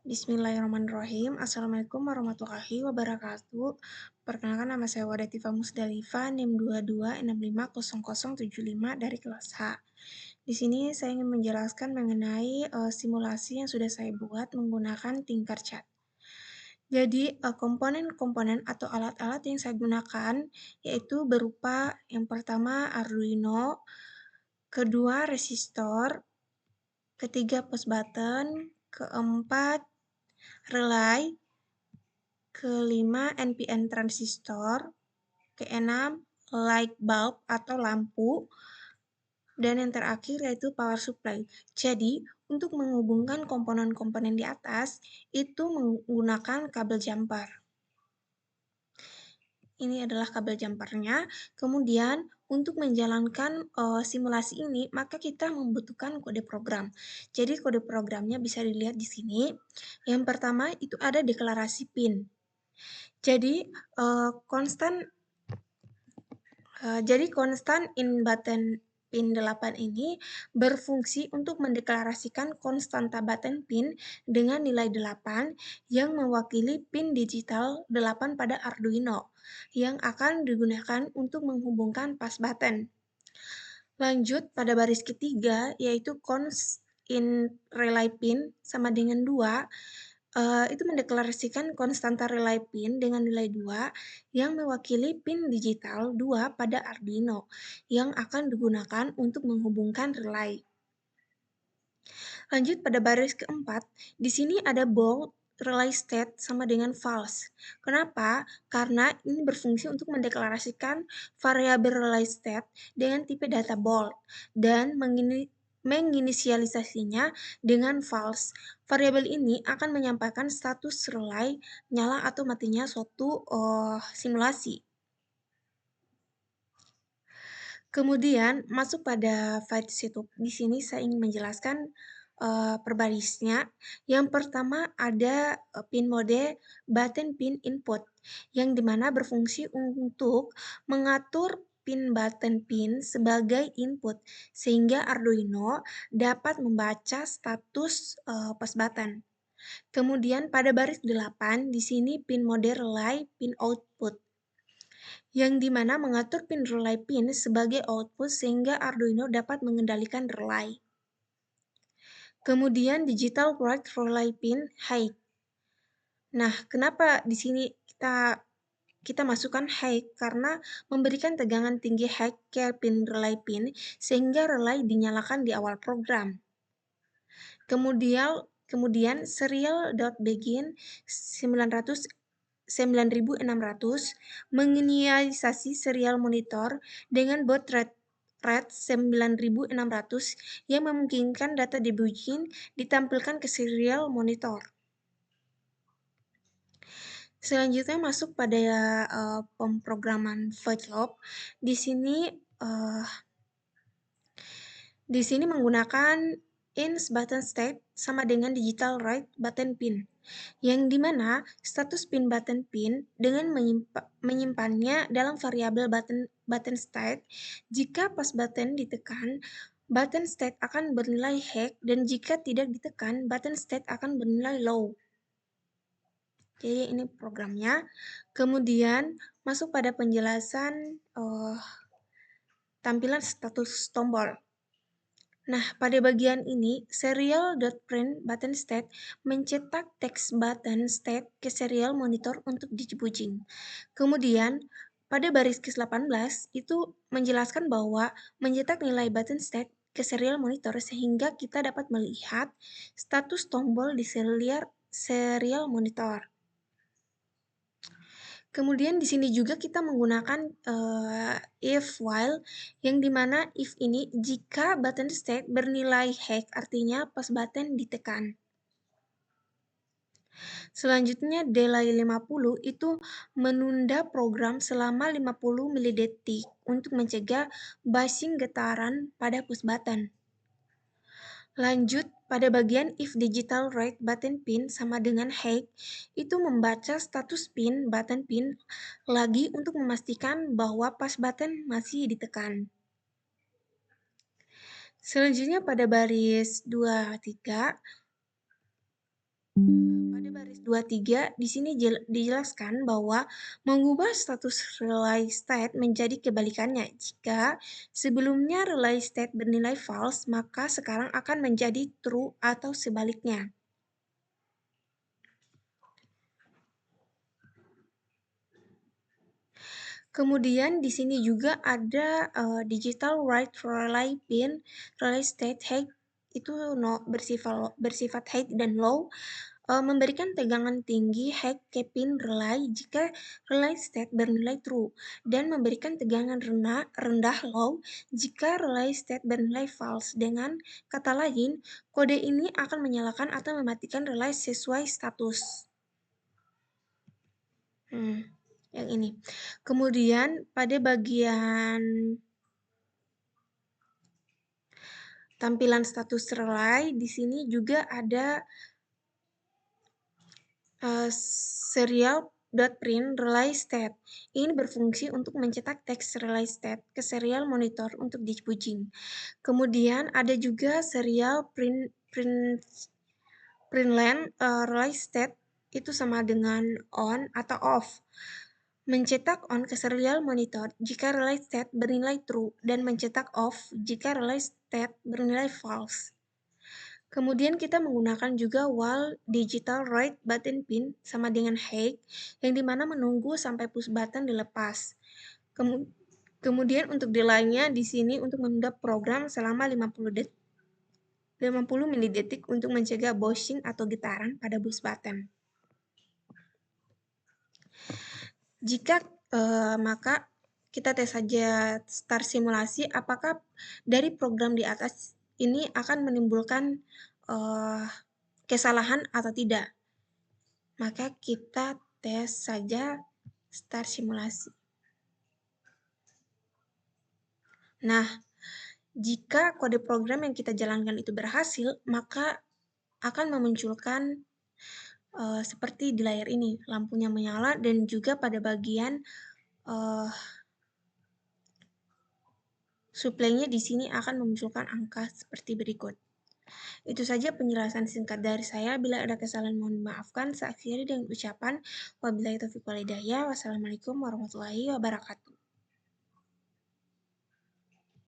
Bismillahirrahmanirrahim. Assalamualaikum warahmatullahi wabarakatuh. Perkenalkan nama saya Wadatifah Musdalifah, NIM 22650075 dari kelas H. Di sini saya ingin menjelaskan mengenai simulasi yang sudah saya buat menggunakan Tinkercad. Jadi, komponen-komponen atau alat-alat yang saya gunakan yaitu berupa yang pertama Arduino, kedua resistor, ketiga push button, keempat relay, kelima NPN transistor, keenam light bulb atau lampu, dan yang terakhir yaitu power supply. Jadi, untuk menghubungkan komponen-komponen di atas, itu menggunakan kabel jumper. Ini adalah kabel jumpernya. Kemudian, untuk menjalankan simulasi ini, maka kita membutuhkan kode program. Jadi, kode programnya bisa dilihat di sini. Yang pertama, itu ada deklarasi pin. Jadi, konstan in button pin 8 ini berfungsi untuk mendeklarasikan konstanta button pin dengan nilai 8 yang mewakili pin digital 8 pada Arduino yang akan digunakan untuk menghubungkan pas button. Lanjut pada baris ketiga yaitu const in relay pin sama dengan 2. Itu mendeklarasikan konstanta relay pin dengan nilai 2 yang mewakili pin digital 2 pada Arduino yang akan digunakan untuk menghubungkan relay. Lanjut pada baris keempat, di sini ada bold relay state sama dengan false. Kenapa? Karena ini berfungsi untuk mendeklarasikan variabel relay state dengan tipe data bold dan menginisialisasinya dengan false. Variabel ini akan menyampaikan status relay nyala atau matinya suatu simulasi. Kemudian masuk pada file setup. Di sini saya ingin menjelaskan per barisnya. Yang pertama ada pin mode button pin input yang dimana berfungsi untuk mengatur pin button pin sebagai input sehingga Arduino dapat membaca status push button. Kemudian pada baris 8 di sini pin mode relay pin output yang dimana mengatur pin relay pin sebagai output sehingga Arduino dapat mengendalikan relay. Kemudian digital write relay pin high. Nah, kenapa di sini kita masukkan high? Karena memberikan tegangan tinggi high ke pin relay pin sehingga relay dinyalakan di awal program. Kemudian serial.begin 9600 menginisialisasi serial monitor dengan baud rate 9600 yang memungkinkan data debugging ditampilkan ke serial monitor. Selanjutnya masuk pada pemrograman Voidloop. Di sini menggunakan ins button state sama dengan digital write button pin, yang dimana status pin button pin dengan menyimpannya dalam variabel button state. Jika pas button ditekan, button state akan bernilai high dan jika tidak ditekan, button state akan bernilai low. Jadi ini programnya. Kemudian masuk pada penjelasan tampilan status tombol. Nah, pada bagian ini, serial.print button state mencetak teks button state ke serial monitor untuk debugging. Kemudian, pada baris ke-18 itu menjelaskan bahwa mencetak nilai button state ke serial monitor sehingga kita dapat melihat status tombol di serial monitor. Kemudian di sini juga kita menggunakan if while yang dimana if ini jika button state bernilai high artinya pas button ditekan. Selanjutnya delay 50 itu menunda program selama 50 milidetik untuk mencegah buzzing getaran pada push button. Lanjut pada bagian if digital write button pin sama dengan high itu membaca status pin button pin lagi untuk memastikan bahwa pas button masih ditekan. Selanjutnya pada baris 23 Pada baris 23 di sini dijelaskan bahwa mengubah status relay state menjadi kebalikannya. Jika sebelumnya relay state bernilai false, maka sekarang akan menjadi true atau sebaliknya. Kemudian di sini juga ada digital write relay pin, relay state height itu bersifat height dan low, memberikan tegangan tinggi height ke pin relay jika relay state bernilai true, dan memberikan tegangan rendah low jika relay state bernilai false. Dengan kata lain, kode ini akan menyalakan atau mematikan relay sesuai status. Yang ini. Kemudian pada bagian tampilan status relay di sini juga ada serial.print relay state. Ini berfungsi untuk mencetak teks relay state ke serial monitor untuk diputing. Kemudian ada juga serial println relay state itu sama dengan on atau off. Mencetak on ke serial monitor jika relay state bernilai true dan mencetak off jika relay state bernilai false. Kemudian kita menggunakan juga while digital write button pin sama dengan hake, yang dimana menunggu sampai push button dilepas. Kemudian untuk delay-nya di sini untuk menunda program selama 50 milidetik untuk mencegah bushing atau getaran pada push button. Jika maka kita tes saja start simulasi apakah dari program di atas ini akan menimbulkan kesalahan atau tidak. Maka kita tes saja start simulasi. Nah, jika kode program yang kita jalankan itu berhasil, maka akan memunculkan seperti di layar ini, lampunya menyala dan juga pada bagian supply-nya di sini akan memunculkan angka seperti berikut. Itu saja penjelasan singkat dari saya. Bila ada kesalahan mohon dimaafkan. Saya akhiri dengan ucapan wabillahi taufiq wal hidayah. Wassalamualaikum warahmatullahi wabarakatuh.